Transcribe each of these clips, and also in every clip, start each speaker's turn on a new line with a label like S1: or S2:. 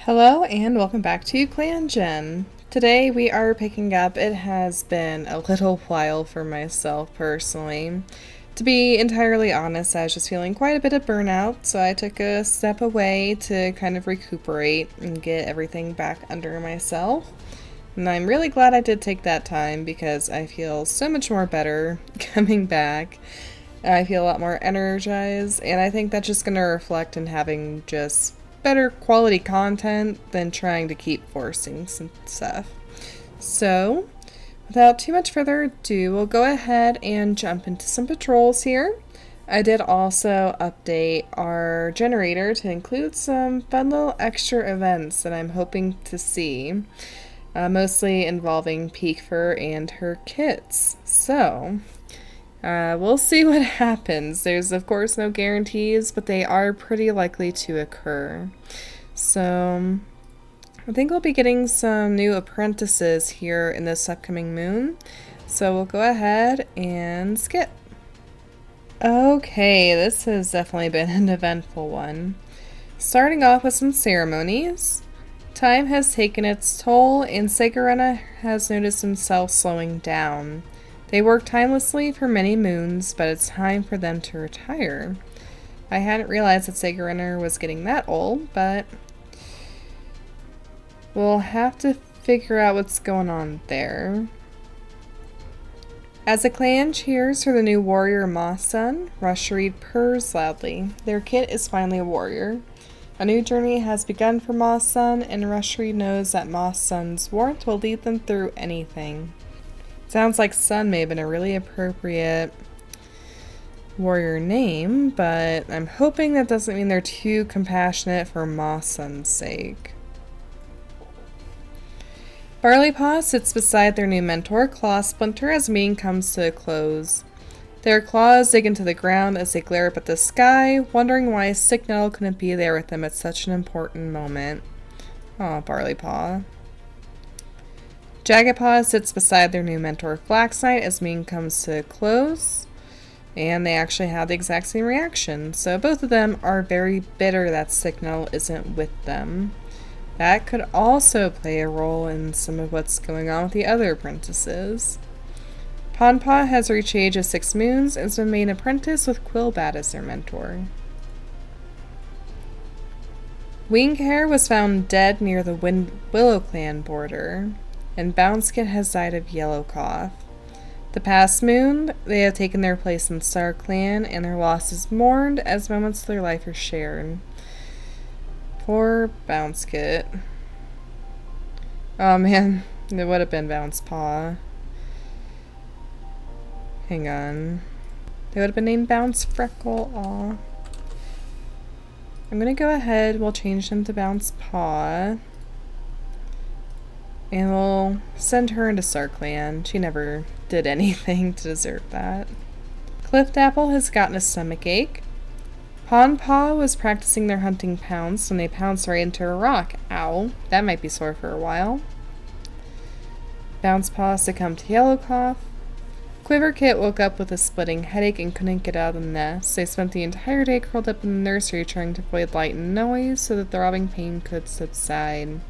S1: Hello and welcome back to ClanGen. Today we are picking up, it has been a little while for myself personally. To be entirely honest, I was just feeling quite a bit of burnout, so I took a step away to kind of recuperate and get everything back under myself. And I'm really glad I did take that time because I feel so much more better coming back. I feel a lot more energized, and I think that's just going to reflect in having just better quality content than trying to keep forcing some stuff. So, without too much further ado, we'll go ahead and jump into some patrols here. I did also update our generator to include some fun little extra events that I'm hoping to see, mostly involving Peekfur and her kits. So, we'll see what happens. There's of course no guarantees, but they are pretty likely to occur. So I think we'll be getting some new apprentices here in this upcoming moon. So we'll go ahead and skip. Okay, this has definitely been an eventful one. Starting off with some ceremonies. Time has taken its toll and Segurena has noticed himself slowing down. They worked tirelessly for many moons, but it's time for them to retire. I hadn't realized that Segurena was getting that old, but we'll have to figure out what's going on there. As the clan cheers for the new warrior Moss Sun, Rushreed purrs loudly. Their kit is finally a warrior. A new journey has begun for Moss Sun, and Rushreed knows that Moss Sun's warmth will lead them through anything. Sounds like Sun may have been a really appropriate warrior name, but I'm hoping that doesn't mean they're too compassionate for Moss Sun's sake. Barleypaw sits beside their new mentor, Claw Splinter, as the meeting comes to a close. Their claws dig into the ground as they glare up at the sky, wondering why Sticknettle couldn't be there with them at such an important moment. Aw, Barleypaw. Jaggedpaw sits beside their new mentor, Flaxknight, as the meeting comes to a close. And they actually have the exact same reaction. So both of them are very bitter that Sticknettle isn't with them. That could also play a role in some of what's going on with the other apprentices. Ponpaw has reached the age of 6 moons and has been made an apprentice with Quillbat as their mentor. Winghair was found dead near the Willow Clan border, and Bouncekit has died of yellow cough. The past moon, they have taken their place in Star Clan, and their loss is mourned as moments of their life are shared. Poor Bouncekit. Oh man, it would have been Bouncepaw. Hang on. They would have been named Bounce Freckle. Aw. I'm gonna go ahead, we'll change them to Bouncepaw. And we'll send her into Star Clan. She never did anything to deserve that. Cliftapple has gotten a stomach ache. Ponpaw was practicing their hunting pounce when they pounced right into a rock. Ow, that might be sore for a while. Bouncepaw succumbed to yellow cough. Quiverkit woke up with a splitting headache and couldn't get out of the nest. They spent the entire day curled up in the nursery trying to avoid light and noise so that the throbbing pain could subside.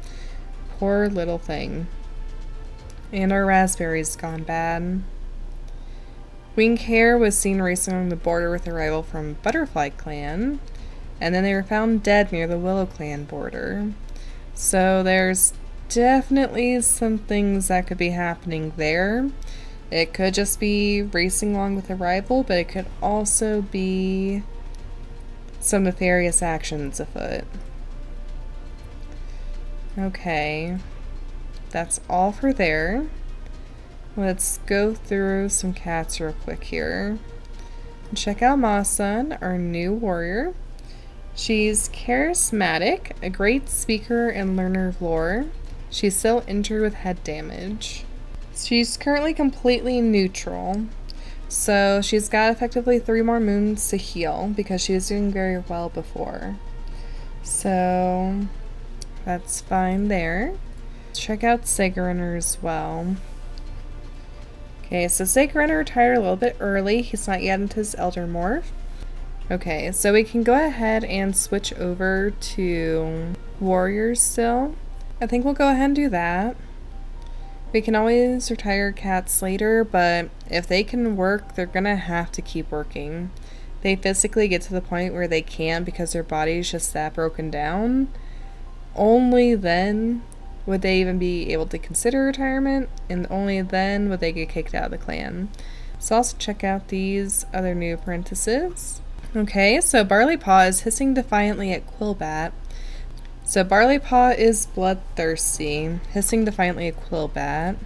S1: Poor little thing. And our raspberry's gone bad. Winghair was seen racing along the border with a rival from Butterfly Clan, and then they were found dead near the Willow Clan border. So there's definitely some things that could be happening there. It could just be racing along with a rival, but it could also be some nefarious actions afoot. Okay, that's all for there. Let's go through some cats real quick here. Check out Masan, our new warrior. She's charismatic, a great speaker and learner of lore. She's still injured with head damage. She's currently completely neutral, so she's got effectively 3 more moons to heal because she was doing very well before. So that's fine there. Check out Segurena as well. Okay, so Segurena retired a little bit early. He's not yet into his Elder Morph. Okay, so we can go ahead and switch over to warriors still. I think we'll go ahead and do that. We can always retire cats later, but if they can work, they're gonna have to keep working. They physically get to the point where they can't because their body's just that broken down. Only then would they even be able to consider retirement, and only then would they get kicked out of the clan. So I'll also check out these other new apprentices. Okay, so Barleypaw is hissing defiantly at Quillbat. So Barleypaw is Bloodthirsty, hissing defiantly at Quillbat.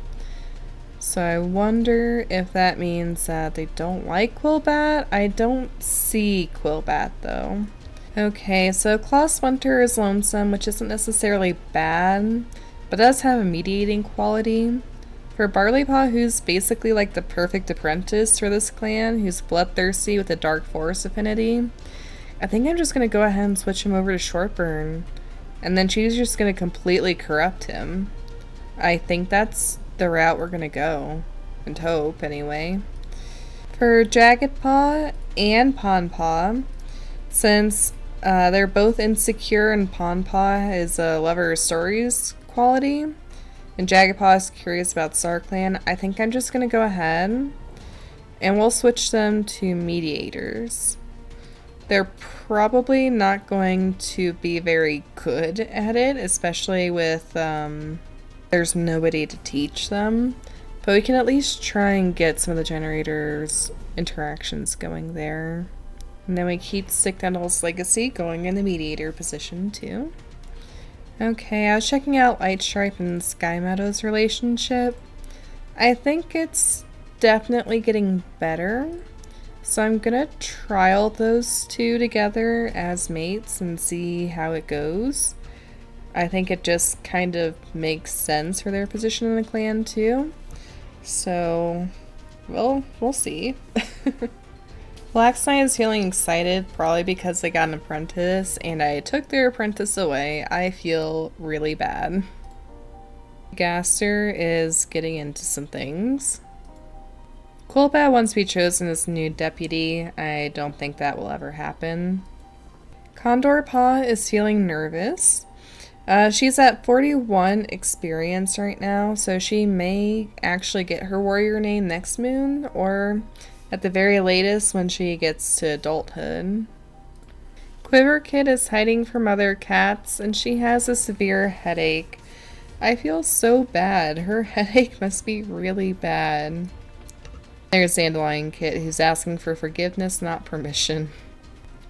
S1: So I wonder if that means that they don't like Quillbat. I don't see Quillbat though. Okay, so Claw Splinter is lonesome, which isn't necessarily bad, but does have a mediating quality. For Barleypaw, who's basically like the perfect apprentice for this clan, who's bloodthirsty with a dark forest affinity, I think I'm just going to go ahead and switch him over to Shortburn, and then she's just going to completely corrupt him. I think that's the route we're going to go, and hope anyway. For Jagged Paw and Pawn Paw, since they're both insecure and Pawn Paw is a lover of stories quality, and Jagged Paw is curious about Star Clan, I think I'm just going to go ahead and we'll switch them to mediators. They're probably not going to be very good at it, especially with there's nobody to teach them, but we can at least try and get some of the generators' interactions going there. And then we keep Stick Dental's Legacy going in the mediator position too. Okay, I was checking out Lightstripe and Sky Meadow's relationship. I think it's definitely getting better. So I'm gonna trial those two together as mates and see how it goes. I think it just kind of makes sense for their position in the clan too. So, well, we'll see. Black Knight is feeling excited, probably because they got an apprentice, and I took their apprentice away. I feel really bad. Gaster is getting into some things. Quillbat wants to be chosen as new deputy. I don't think that will ever happen. Condor Paw is feeling nervous. She's at 41 experience right now, so she may actually get her warrior name next moon, or at the very latest when she gets to adulthood. Quiver Kid is hiding from other cats, and she has a severe headache. I feel so bad. Her headache must be really bad. There's Dandelion Kit, who's asking for forgiveness, not permission.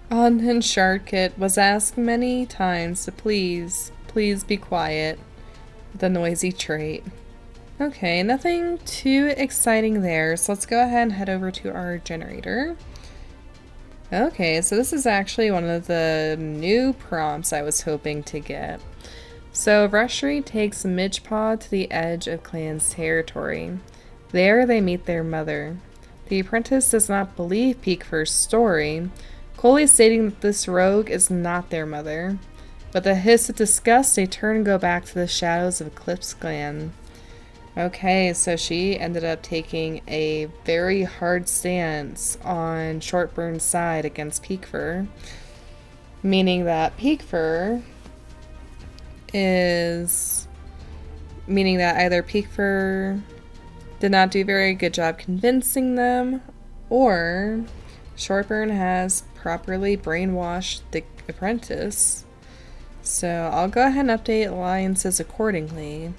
S1: And Shard Kit was asked many times to please be quiet. The noisy trait. Okay, nothing too exciting there, so let's go ahead and head over to our generator. Okay, so this is actually one of the new prompts I was hoping to get. So Rushery takes Midgepaw to the edge of Clan's territory. There they meet their mother. The apprentice does not believe Peekfur's story, coldly stating that this rogue is not their mother. With a hiss of disgust, they turn and go back to the shadows of EclipseClan. Okay, so she ended up taking a very hard stance on Shortburn's side against Peekfur, meaning that either Peekfur did not do a very good job convincing them, or Shortburn has properly brainwashed the apprentice. So I'll go ahead and update alliances accordingly.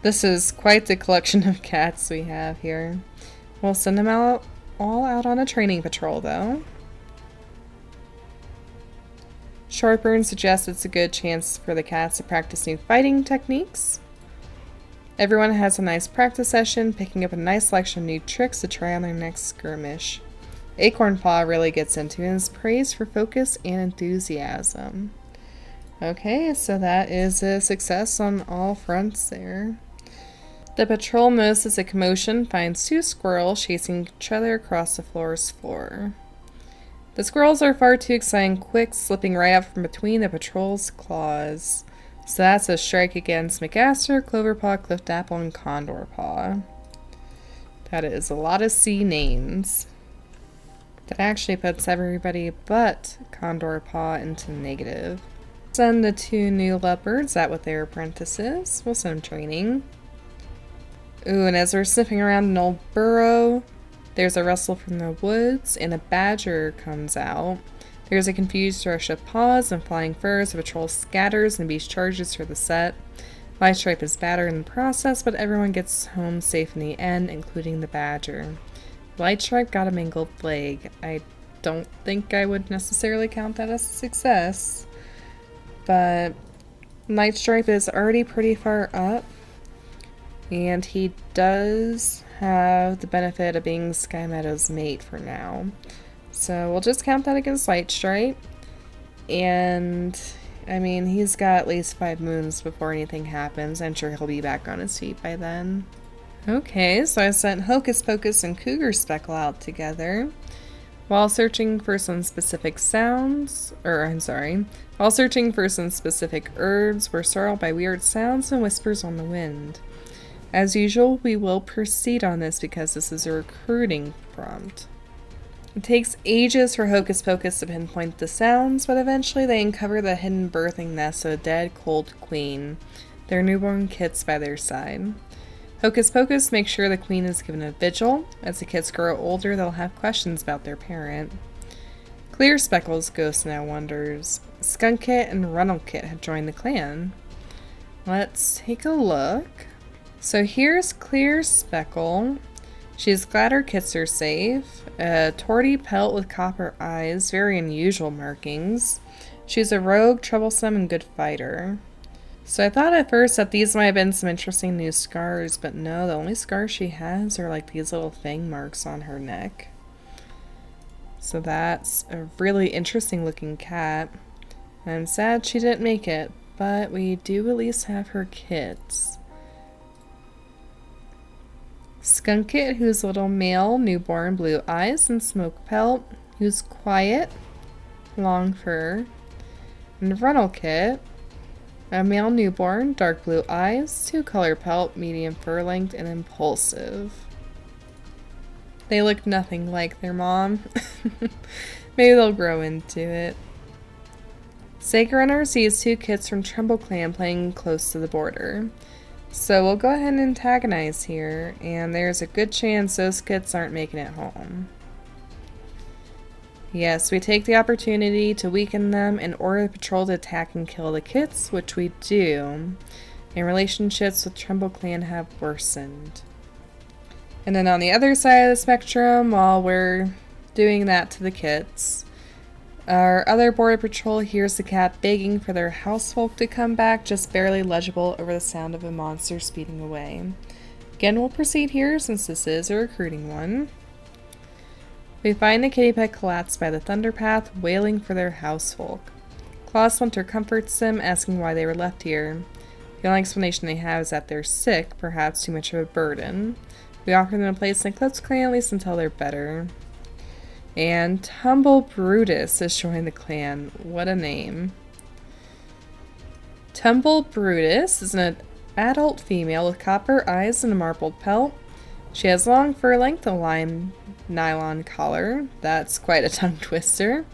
S1: This is quite the collection of cats we have here. We'll send them all out on a training patrol though. Shortburn suggests it's a good chance for the cats to practice new fighting techniques. Everyone has a nice practice session, picking up a nice selection of new tricks to try on their next skirmish. Acorn Paw really gets into it and is praised for focus and enthusiasm. Okay, so that is a success on all fronts there. The patrol notices a commotion, finds two squirrels chasing each other across the floor. The squirrels are far too exciting and quick, slipping right out from between the patrol's claws. So that's a strike against McAster, Cloverpaw, Cliftapple, and Condorpaw. That is a lot of C names. That actually puts everybody but Condorpaw into negative. send the 2 new leopards out with their apprentices. We'll send them training. Ooh, and as we're sniffing around an old burrow, there's a rustle from the woods, and a badger comes out. There's a confused rush of paws and flying furs. The patrol scatters and beast charges for the set. Light Stripe is battered in the process, but everyone gets home safe in the end, including the badger. Light Stripe got a mangled leg. I don't think I would necessarily count that as a success, but Light Stripe is already pretty far up, and he does have the benefit of being Sky Meadow's mate for now. So we'll just count that against Light Stripe. And I mean, he's got at least 5 moons before anything happens. I'm sure he'll be back on his feet by then. Okay, so I sent Hocus Pocus and Cougar Speckle out together. While searching for some specific while searching for some specific herbs, we're startled by weird sounds and whispers on the wind. As usual, we will proceed on this because this is a recruiting prompt. It takes ages for Hocus Pocus to pinpoint the sounds, but eventually they uncover the hidden birthing nest of a dead, cold queen, their newborn kits by their side. Hocus Pocus makes sure the queen is given a vigil. As the kits grow older, they'll have questions about their parent. Clear Speckle's ghost now wonders. Skunkit and Runnelkit had joined the clan. Let's take a look. So here's Clear Speckle. She's glad her kits are safe. A torty pelt with copper eyes, very unusual markings. She's a rogue, troublesome, and good fighter. So I thought at first that these might have been some interesting new scars, but no, the only scars she has are like these little fang marks on her neck. So that's a really interesting looking cat. I'm sad she didn't make it, but we do at least have her kits. Skunkit, who's a little male, newborn, blue eyes and smoke pelt, who's quiet, long fur. And Runnelkit, a male newborn, dark blue eyes, 2-color pelt, medium fur length, and impulsive. They look nothing like their mom. Maybe they'll grow into it. Sacred Runner sees 2 kids from Tremble Clan playing close to the border. So we'll go ahead and antagonize here, and there's a good chance those kids aren't making it home. Yes, we take the opportunity to weaken them and order the patrol to attack and kill the kits, which we do. And relationships with Tremble Clan have worsened. And then on the other side of the spectrum, while we're doing that to the kits, our other border patrol hears the cat begging for their housefolk to come back, just barely legible over the sound of a monster speeding away. Again, we'll proceed here since this is a recruiting one. We find the kitty pet collapsed by the thunder path, wailing for their housefolk. Claw Splinter comforts them, asking why they were left here. The only explanation they have is that they're sick, perhaps too much of a burden. We offer them a place in EclipseClan, at least until they're better. And Tumble Brutus has joined the clan. What a name. Tumble Brutus is an adult female with copper eyes and a marbled pelt. She has long fur length, a lime nylon collar. That's quite a tongue twister.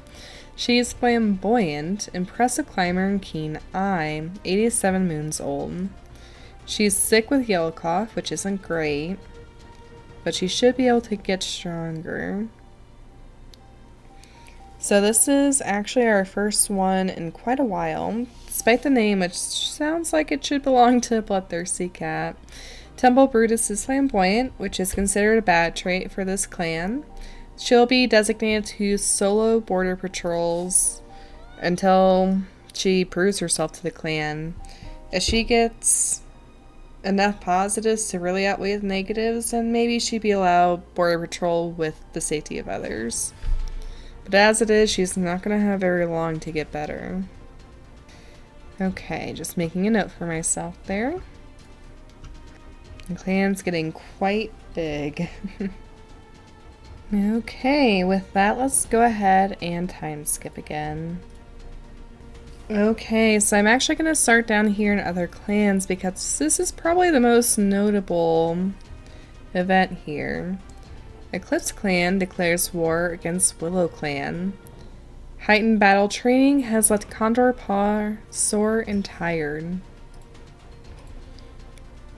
S1: She is flamboyant, impressive climber, and keen eye, 87 moons old. She's sick with yellow cough, which isn't great, but she should be able to get stronger. So this is actually our first one in quite a while, despite the name, which sounds like it should belong to a Bloodthirsty cat. Tumble Brutus is flamboyant, which is considered a bad trait for this clan. She'll be designated to solo border patrols until she proves herself to the clan. If she gets enough positives to really outweigh the negatives, then maybe she'd be allowed border patrol with the safety of others. But as it is, she's not going to have very long to get better. Okay, just making a note for myself there. The clan's getting quite big. Okay, with that, let's go ahead and time skip again. Okay, so I'm actually going to start down here in other clans because this is probably the most notable event here. EclipseClan declares war against Willow Clan. Heightened battle training has left Condor Paw sore and tired.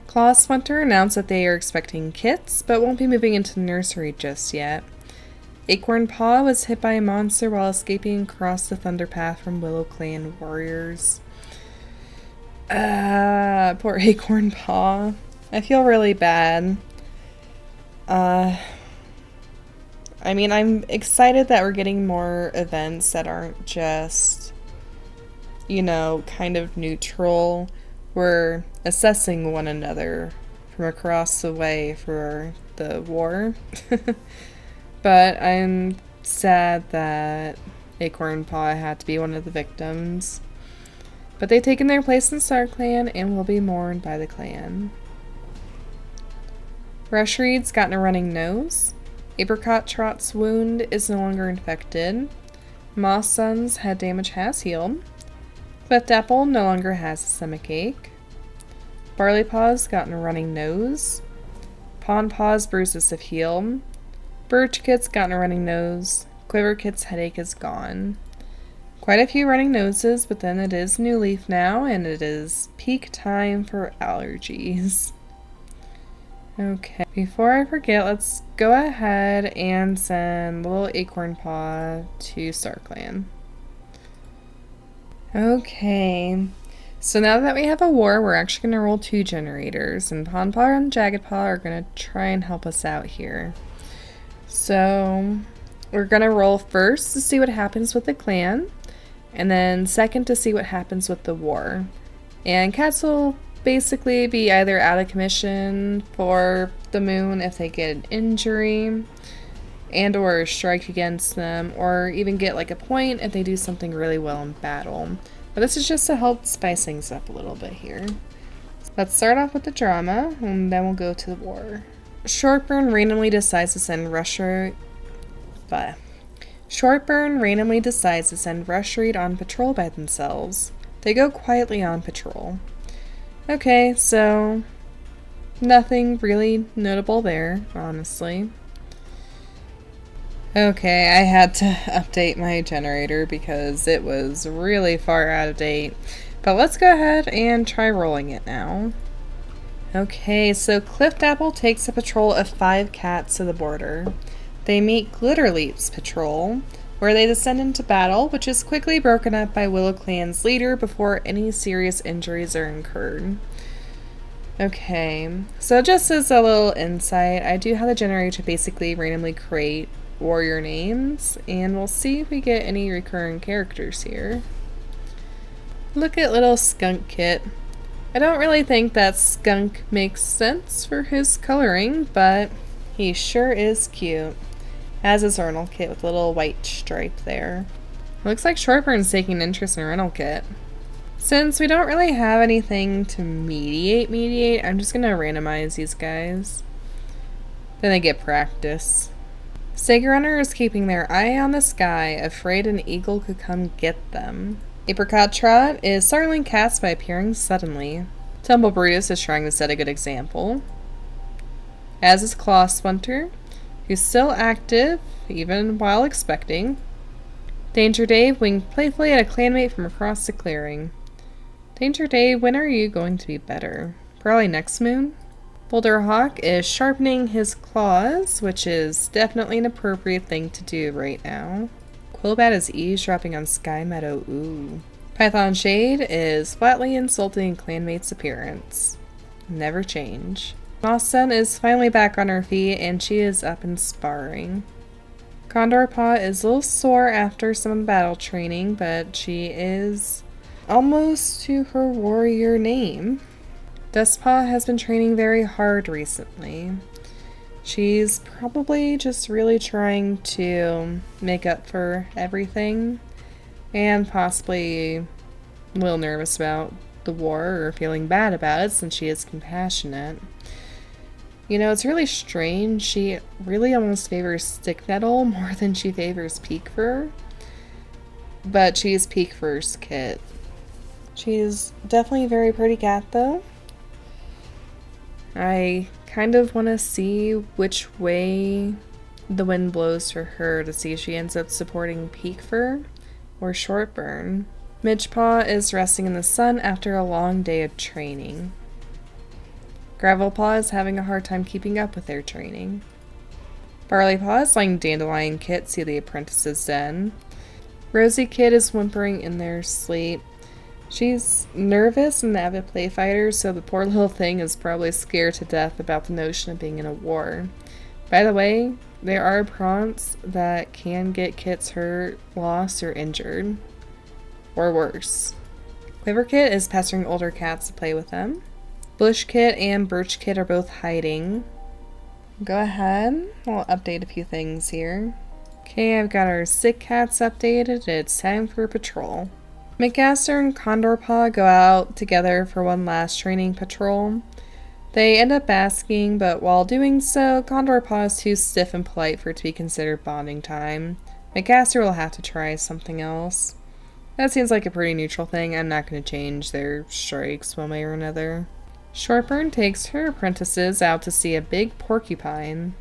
S1: Claw Splinter announced that they are expecting kits, but won't be moving into the nursery just yet. Acorn Paw was hit by a monster while escaping across the Thunder Path from Willow Clan warriors. Poor Acorn Paw. I feel really bad. I mean, I'm excited that we're getting more events that aren't just, you know, kind of neutral. We're assessing one another from across the way for the war. But I'm sad that Acorn Paw had to be one of the victims. But they've taken their place in StarClan and will be mourned by the clan. Rushreed's gotten a running nose. Apricot Trot's wound is no longer infected. Moss Sun's head damage has healed. Cleft Apple no longer has a stomachache. Barley Paw's gotten a running nose. Pawn Paw's bruises have healed. Birch Kit's gotten a running nose. Quiver Kit's headache is gone. Quite a few running noses, but then it is New Leaf now, and it is peak time for allergies. Okay, before I forget, let's go ahead and send little Acorn Paw to StarClan. Okay, so now that we have a war, we're actually going to roll 2 generators, and Pawn Paw and Jagged Paw are going to try and help us out here. So, we're going to roll first to see what happens with the clan, and then second to see what happens with the war. And cats will basically be either out of commission for the moon if they get an injury, and or a strike against them, or even get like a point if they do something really well in battle. But this is just to help spice things up a little bit here. Let's start off with the drama, and then we'll go to the war. Shortburn randomly decides to send Rushreed on patrol by themselves. They go quietly on patrol. Okay, so nothing really notable there, honestly. Okay, I had to update my generator because it was really far out of date. But let's go ahead and try rolling it now. Okay, so Cleft Apple takes a patrol of 5 cats to the border. They meet Glitterleap's patrol, where they descend into battle, which is quickly broken up by Willow Clan's leader before any serious injuries are incurred. Okay, so just as a little insight, I do have the generator basically randomly create warrior names, and we'll see if we get any recurring characters here. Look at little Skunk Kit. I don't really think that skunk makes sense for his coloring, but he sure is cute. As is Arnold Kit with a little white stripe there. Looks like Shortburn's taking an interest in Arnold Kit. Since we don't really have anything to mediate, I'm just gonna randomize these guys. Then they get practice. Sega Runner is keeping their eye on the sky, afraid an eagle could come get them. Apricot Trot is startling cats by appearing suddenly. Tumble Brutus is trying to set a good example. As is Claw Splinter, who's still active, even while expecting. Danger Dave winked playfully at a clanmate from across the clearing. Danger Dave, when are you going to be better? Probably next moon? Boulder Hawk is sharpening his claws, which is definitely an appropriate thing to do right now. Quillbat is eavesdropping on Sky Meadow, ooh. Python Shade is flatly insulting clanmate's appearance. Never change. Moss Sun is finally back on her feet, and she is up and sparring. Condor Paw is a little sore after some battle training, but she is almost to her warrior name. Dustpaw has been training very hard recently. She's probably just really trying to make up for everything, and possibly a little nervous about the war or feeling bad about it since she is compassionate. You know, it's really strange. She really almost favors Stick Nettle more than she favors Peak Fur, but she's Peak Fur's kit. She's definitely a very pretty cat though. I kind of want to see which way the wind blows for her to see if she ends up supporting Peak Fur or Shortburn. Midgepaw is resting in the sun after a long day of training. Gravelpaw is having a hard time keeping up with their training. Barleypaw is letting Dandelion Kit see the apprentice's den. Rosy Kid is whimpering in their sleep. She's nervous and an avid play fighter, so the poor little thing is probably scared to death about the notion of being in a war. By the way, there are prompts that can get kits hurt, lost, or injured. Or worse. Quiver Kit is pestering older cats to play with them. Bush Kit and Birch Kit are both hiding. Go ahead, I'll update a few things here. Okay, I've got our sick cats updated. It's time for patrol. McGaster and Condorpaw go out together for one last training patrol. They end up basking, but while doing so, Condorpaw is too stiff and polite for it to be considered bonding time. McGaster will have to try something else. That seems like a pretty neutral thing. I'm not going to change their strikes one way or another. Shortburn takes her apprentices out to see a big porcupine.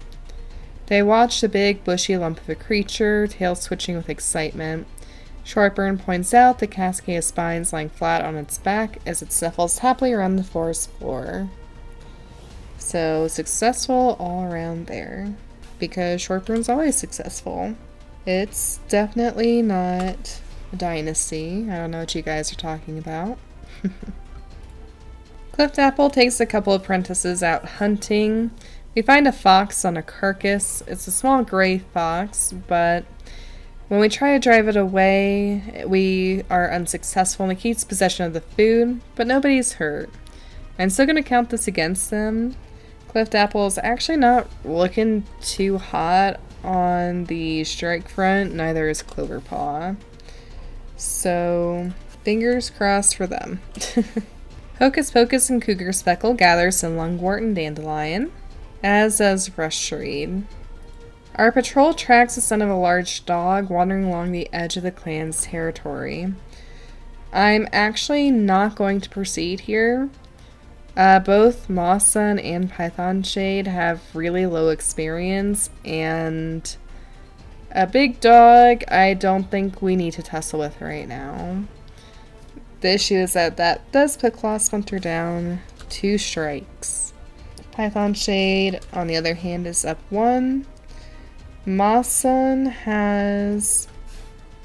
S1: They watch the big bushy lump of a creature, tail switching with excitement. Shortburn points out the cascade of spines lying flat on its back as it snuffles happily around the forest floor. So, successful all around there. Because Shortburn's always successful. It's definitely not a dynasty. I don't know what you guys are talking about. Cliftapple takes a couple of apprentices out hunting. We find a fox on a carcass. It's a small gray fox, but when we try to drive it away, we are unsuccessful and it keeps possession of the food, but nobody's hurt. I'm still going to count this against them. Cliftapple is actually not looking too hot on the strike front, neither is Cloverpaw. So, fingers crossed for them. Hocus Pocus and Cougar Speckle gather some lungwort and dandelion, as does Rushreed. Our patrol tracks the son of a large dog wandering along the edge of the clan's territory. I'm actually not going to proceed here. Both Moss Sun and Python Shade have really low experience, and a big dog I don't think we need to tussle with right now. The issue is that does put Claw Splinter down 2 strikes. Python Shade, on the other hand, is up 1. Moss Sun has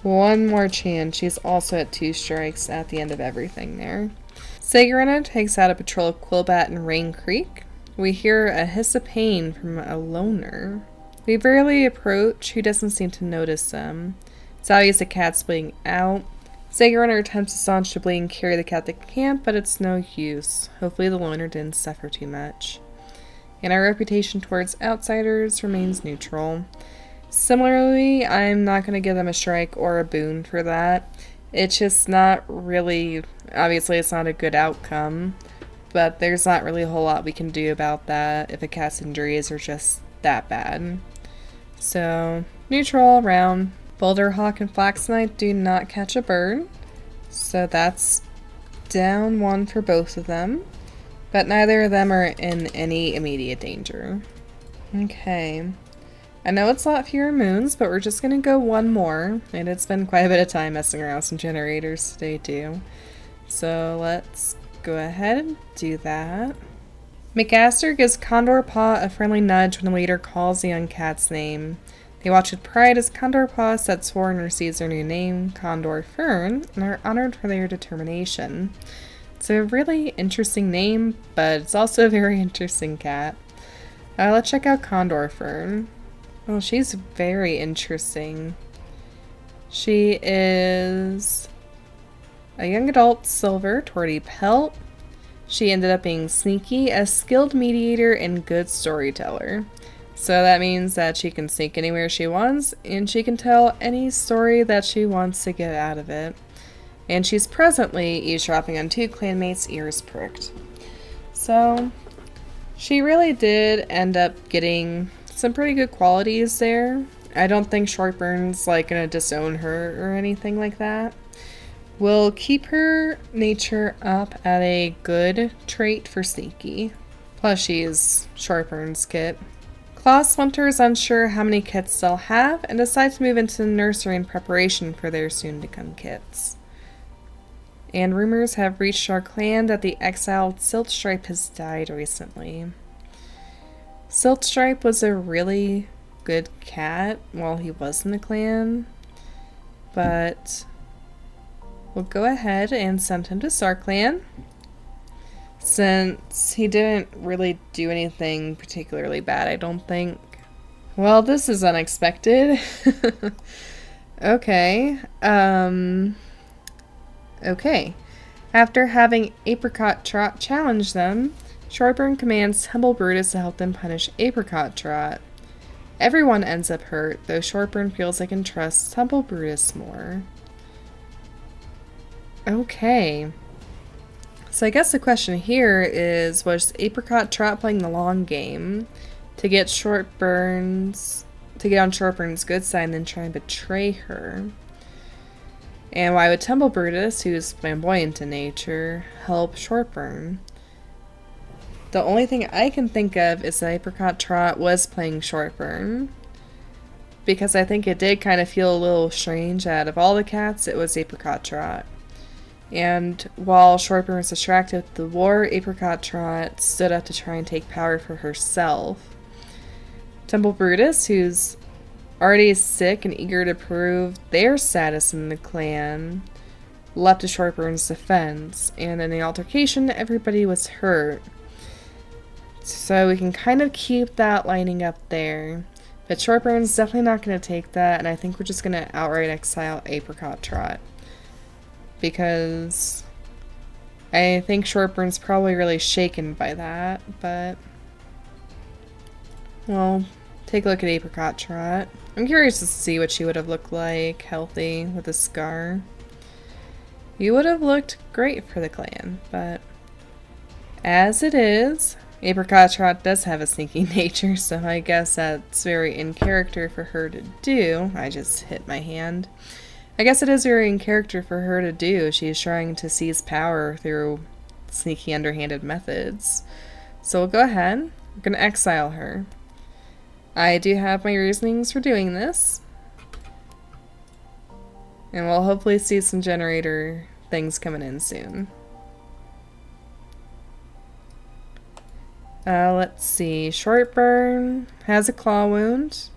S1: 1 more chance. She's also at 2 strikes at the end of everything there. Sagarina takes out a patrol of Quillbat and Rain Creek. We hear a hiss of pain from a loner. We barely approach, who doesn't seem to notice them. It's obvious the cat's bleeding out. Sagarina attempts to staunch the bleed and carry the cat to camp, but it's no use. Hopefully the loner didn't suffer too much. And our reputation towards outsiders remains neutral. Similarly, I'm not going to give them a strike or a boon for that. It's just not really, obviously it's not a good outcome, but there's not really a whole lot we can do about that if a cat's injuries are just that bad. So, neutral all around. Boulder Hawk and Flaxknight do not catch a bird, so that's down 1 for both of them, but neither of them are in any immediate danger. Okay, I know it's a lot fewer moons, but we're just going to go 1 more, and it's been quite a bit of time messing around with some generators today too. So let's go ahead and do that. McAster gives Condorpaw a friendly nudge when the leader calls the young cat's name. They watch with pride as Condorpaw sets forward and receives their new name, Condor Fern, and are honored for their determination. It's a really interesting name, but it's also a very interesting cat. Let's check out Condor Fern. Oh, she's very interesting. She is a young adult silver torty pelt. She ended up being sneaky, a skilled mediator, and good storyteller. So that means that she can sneak anywhere she wants, and she can tell any story that she wants to get out of it. And she's presently eavesdropping on 2 clanmates' ears pricked. So, she really did end up getting some pretty good qualities there. I don't think Shortburn's gonna disown her or anything like that. We'll keep her nature up at a good trait for sneaky. Plus she's Shortburn's kit. Claw Splinter is unsure how many kits they'll have and decides to move into the nursery in preparation for their soon-to-come kits. And rumors have reached our clan that the exiled Siltstripe has died recently. Siltstripe was a really good cat while he was in the clan, but we'll go ahead and send him to our clan, since he didn't really do anything particularly bad, I don't think. Well, this is unexpected. Okay. Okay. After having Apricot Trot challenge them, Shortburn commands Tumble Brutus to help them punish Apricot Trot. Everyone ends up hurt, though Shortburn feels they can trust Tumble Brutus more. Okay. So I guess the question here is, was Apricot Trot playing the long game to get on Shortburn's good side and then try and betray her? And why would Tumble Brutus, who's flamboyant in nature, help Shortburn? The only thing I can think of is that Apricot Trot was playing Shortburn, because I think it did kind of feel a little strange that of all the cats, it was Apricot Trot. And while Shortburn was distracted with the war, Apricot Trot stood up to try and take power for herself. Tumble Brutus, who's already sick and eager to prove their status in the clan, leapt to Shortburn's defense, and in the altercation, everybody was hurt. So we can kind of keep that lining up there. But Shortburn's definitely not going to take that, and I think we're just going to outright exile Apricot Trot. Because I think Shortburn's probably really shaken by that, but well, take a look at Apricot Trot. I'm curious to see what she would have looked like, healthy, with a scar. You would have looked great for the clan, but as it is, Apricot Trot does have a sneaky nature, so I guess that's very in character for her to do. I just hit my hand. I guess it is very in character for her to do. She's trying to seize power through sneaky, underhanded methods. So we'll go ahead. We're going to exile her. I do have my reasonings for doing this. And we'll hopefully see some generator things coming in soon. Let's see. Shortburn has a claw wound.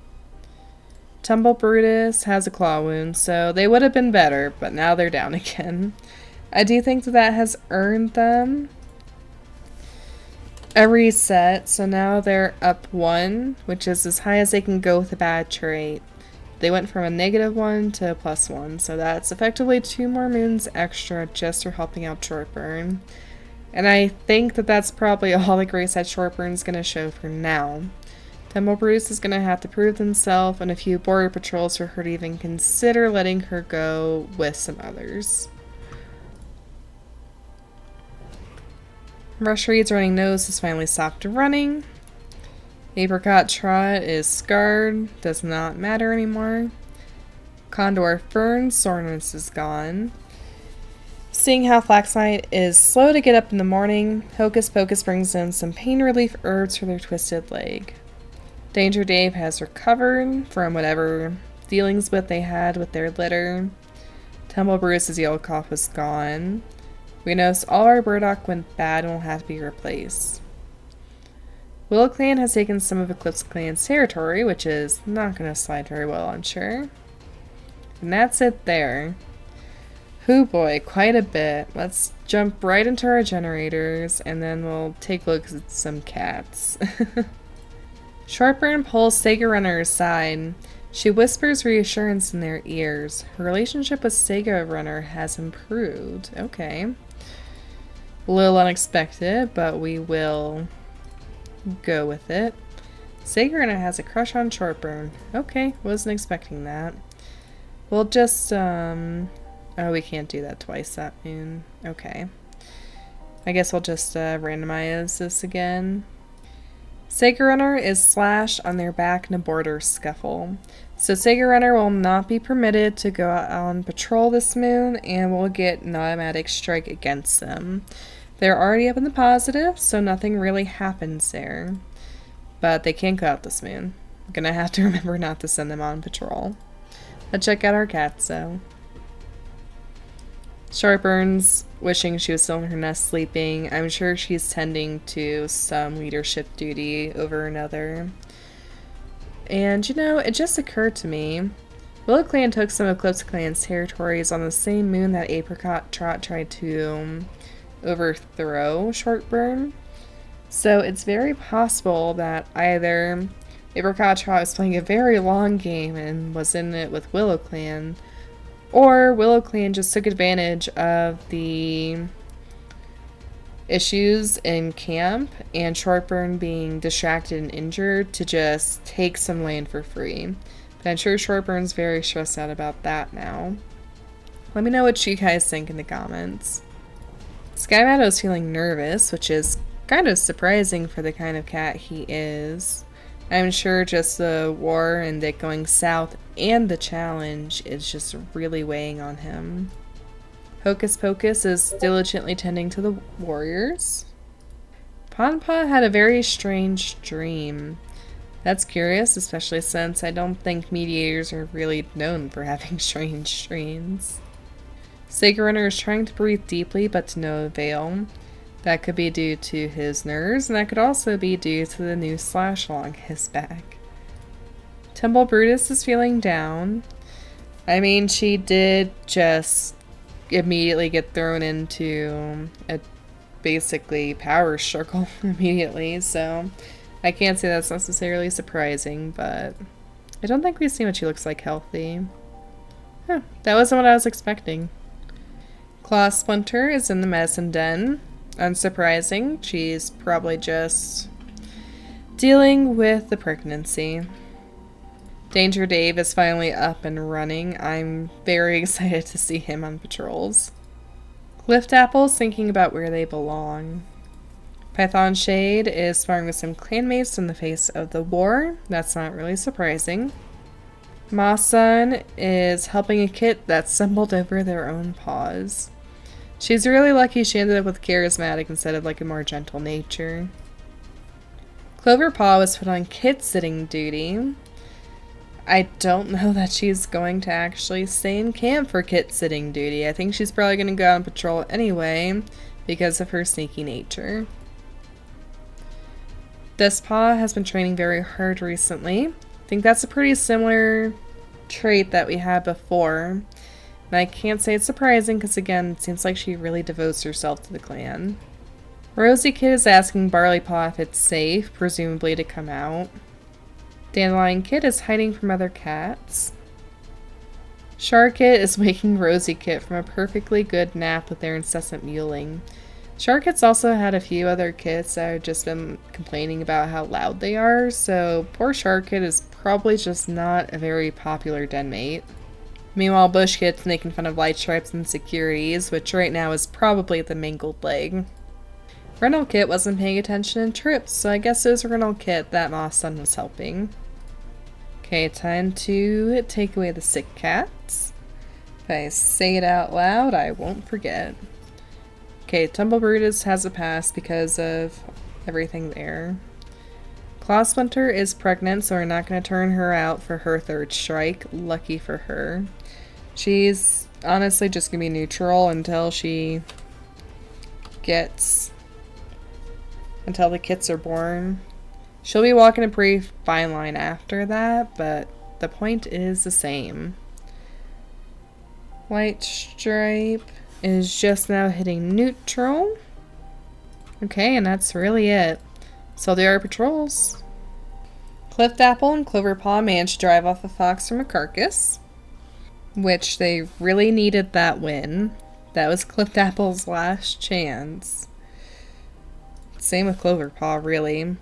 S1: Tumble Brutus has a claw wound, so they would have been better, but now they're down again. I do think that has earned them a reset, so now they're up 1, which is as high as they can go with a bad trait. They went from a -1 to a +1, so that's effectively 2 more moons extra just for helping out Shortburn. And I think that that's probably all the grace that Shortburn's going to show for now. Tumble Brutus is going to have to prove himself and a few border patrols for her to even consider letting her go with some others. Rush Reed's running nose has finally stopped running. Apricot Trot is scarred, does not matter anymore. Condor Fern's soreness is gone. Seeing how Flaxknight is slow to get up in the morning, Hocus Pocus brings in some pain relief herbs for their twisted leg. Danger Dave has recovered from whatever dealings with they had with their litter. Tumble Bruce's yellow cough was gone. We noticed all our burdock went bad and will have to be replaced. Willow Clan has taken some of EclipseClan's territory, which is not going to slide very well, I'm sure. And that's it there. Hoo boy, quite a bit. Let's jump right into our generators, and then we'll take a look at some cats. Shortburn pulls Sega Runner aside. She whispers reassurance in their ears. Her relationship with Sega Runner has improved. Okay. A little unexpected, but we will go with it. Sega Runner has a crush on Shortburn. Okay, wasn't expecting that. We'll just, oh, we can't do that twice that moon. Okay. I guess we'll just randomize this again. Sega Runner is slashed on their back in a border scuffle. So Sega Runner will not be permitted to go out on patrol this moon and will get an automatic strike against them. They're already up in the positive, so nothing really happens there. but they can't go out this moon. I'm gonna have to remember not to send them on patrol. Let's check out our cats, though. Sharpburn's wishing she was still in her nest sleeping. I'm sure she's tending to some leadership duty over another. And you know, it just occurred to me, WillowClan took some of EclipseClan's territories on the same moon that Apricot Trot tried to overthrow Shortburn. So it's very possible that either Apricot Trot was playing a very long game and was in it with WillowClan, or WillowClan just took advantage of the issues in camp and Shortburn being distracted and injured to just take some land for free. But I'm sure Shortburn's very stressed out about that now. Let me know what you guys think in the comments. Sky Meadow's feeling nervous, which is kind of surprising for the kind of cat he is. I'm sure just the war and it going south and the challenge is just really weighing on him. Hocus Pocus is diligently tending to the warriors. Ponpa had a very strange dream. That's curious, especially since I don't think mediators are really known for having strange dreams. Sacred Runner is trying to breathe deeply, but to no avail. That could be due to his nerves, and that could also be due to the new slash along his back. Temple Brutus is feeling down. I mean, she did just immediately get thrown into a basically power struggle immediately, so I can't say that's necessarily surprising, but I don't think we've seen what she looks like healthy. Huh, that wasn't what I was expecting. Claw Splinter is in the medicine den. Unsurprising, she's probably just dealing with the pregnancy. Danger Dave is finally up and running. I'm very excited to see him on patrols. Clift Apple's thinking about where they belong. Python Shade is sparring with some clanmates in the face of the war. That's not really surprising. Masun is helping a kit that stumbled over their own paws. She's really lucky she ended up with charismatic instead of like a more gentle nature. Cloverpaw was put on kit sitting duty. I don't know that she's going to actually stay in camp for kit sitting duty. I think she's probably going to go on patrol anyway because of her sneaky nature. Despaw has been training very hard recently. I think that's a pretty similar trait that we had before. And I can't say it's surprising because again, it seems like she really devotes herself to the clan. Rosie Kid is asking Barleypaw if it's safe, presumably to come out. Dandelion Kid is hiding from other cats. Sharkit is waking Rosie Kit from a perfectly good nap with their incessant mewling. Sharkit's also had a few other kits that have just been complaining about how loud they are, so poor Sharkit is probably just not a very popular den mate. Meanwhile, Bush Kit's making fun of Light Stripe's insecurities, which right now is probably the mangled leg. Rental Kit wasn't paying attention in trips, so I guess it was Rental Kit that Moss Sun was helping. Okay, time to take away the sick cats. If I say it out loud, I won't forget. Okay, Tumble Brutus has a pass because of everything there. Claw Splinter is pregnant, so we're not going to turn her out for her third strike. Lucky for her. She's honestly just going to be neutral until she gets... until the kits are born. She'll be walking a pretty fine line after that, but the point is the same. White Stripe is just now hitting neutral. Okay, and that's really it. So they are patrols. Clift Apple and Cloverpaw managed to drive off a fox from a carcass, which they really needed that win. That was Clift Apple's last chance. Same with Cloverpaw, really.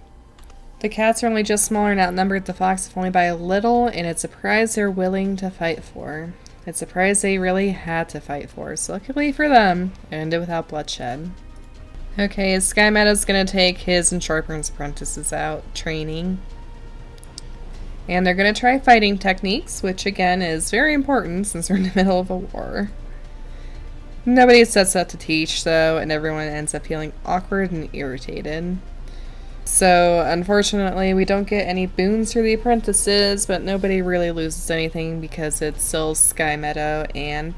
S1: The cats are only just smaller and outnumbered the fox if only by a little, and it's a prize they're willing to fight for. It's a prize they really had to fight for, so luckily for them, it ended without bloodshed. Okay, Sky Meadow's gonna take his and Sharpburn's apprentices out, training. And they're gonna try fighting techniques, which again is very important since we're in the middle of a war. Nobody sets out to teach, though, and everyone ends up feeling awkward and irritated. So, unfortunately, we don't get any boons for the apprentices, but nobody really loses anything because it's still Sky Meadow and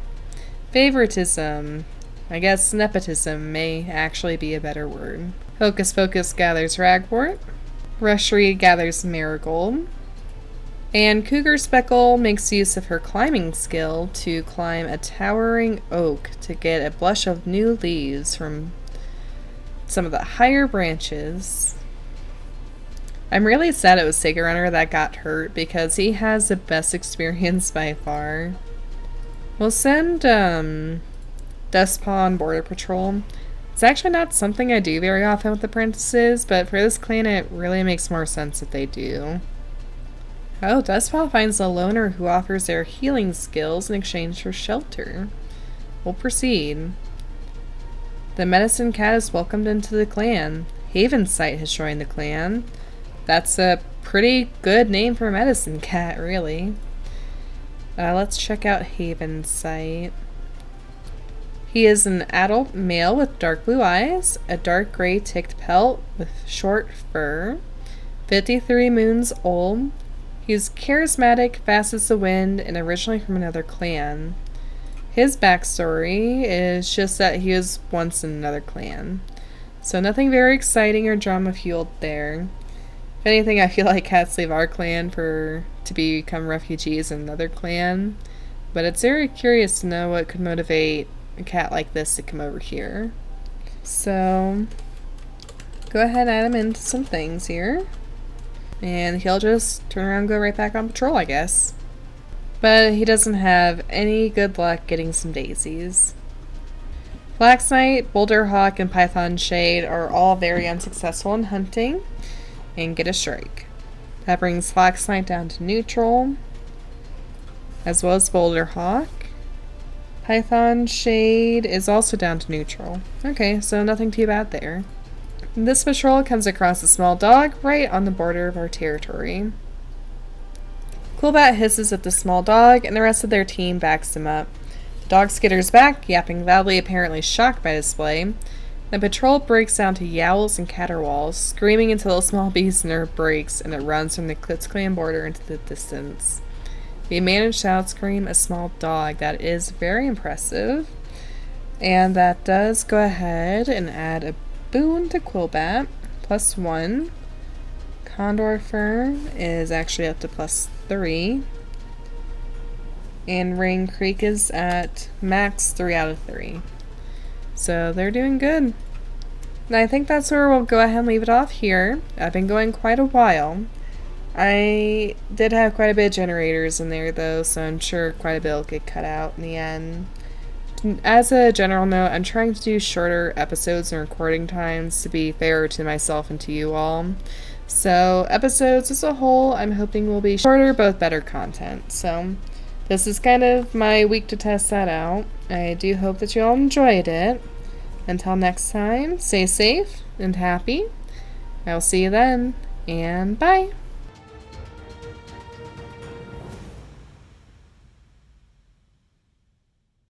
S1: favoritism. I guess nepotism may actually be a better word. Hocus Pocus gathers ragwort. Rushery gathers marigold. And Cougar Speckle makes use of her climbing skill to climb a towering oak to get a blush of new leaves from some of the higher branches. I'm really sad it was Sacred Runner that got hurt because he has the best experience by far. We'll send Dustpaw on Border Patrol. It's actually not something I do very often with apprentices, but for this clan it really makes more sense that they do. Oh, Dustpaw finds a loner who offers their healing skills in exchange for shelter. We'll proceed. The Medicine Cat is welcomed into the clan. Havensight has joined the clan. That's a pretty good name for a Medicine Cat, really. Let's check out Havensight. He is an adult male with dark blue eyes, a dark gray ticked pelt with short fur, 53 moons old. He's charismatic, fast as the wind, and originally from another clan. His backstory is just that he was once in another clan. So nothing very exciting or drama-fueled there. If anything, I feel like cats leave our clan to become refugees in another clan. But it's very curious to know what could motivate a cat like this to come over here. So, go ahead and add him into some things here. And he'll just turn around and go right back on patrol, I guess. But he doesn't have any good luck getting some daisies. Flax Knight, Boulder Hawk, and Python Shade are all very unsuccessful in hunting and get a strike. That brings Flax Knight down to neutral, as well as Boulder Hawk. Python Shade is also down to neutral. Okay, so nothing too bad there. This patrol comes across a small dog right on the border of our territory. Coolbat hisses at the small dog, and the rest of their team backs him up. The dog skitters back, yapping loudly, apparently shocked by display. The patrol breaks down to yowls and caterwauls, screaming until a small beast's nerve breaks and it runs from the EclipseClan border into the distance. We managed to outscream a small dog. That is very impressive. And that does go ahead and add a boon to Quillbat, +1. Condor Fur is actually up to +3. And Rain Creek is at max 3 out of 3. So they're doing good. And I think that's where we'll go ahead and leave it off here. I've been going quite a while. I did have quite a bit of generators in there though, so I'm sure quite a bit will get cut out in the end. As a general note, I'm trying to do shorter episodes and recording times to be fairer to myself and to you all. So episodes as a whole, I'm hoping will be shorter, but better content. So this is kind of my week to test that out. I do hope that you all enjoyed it. Until next time, stay safe and happy. I will see you then, and bye!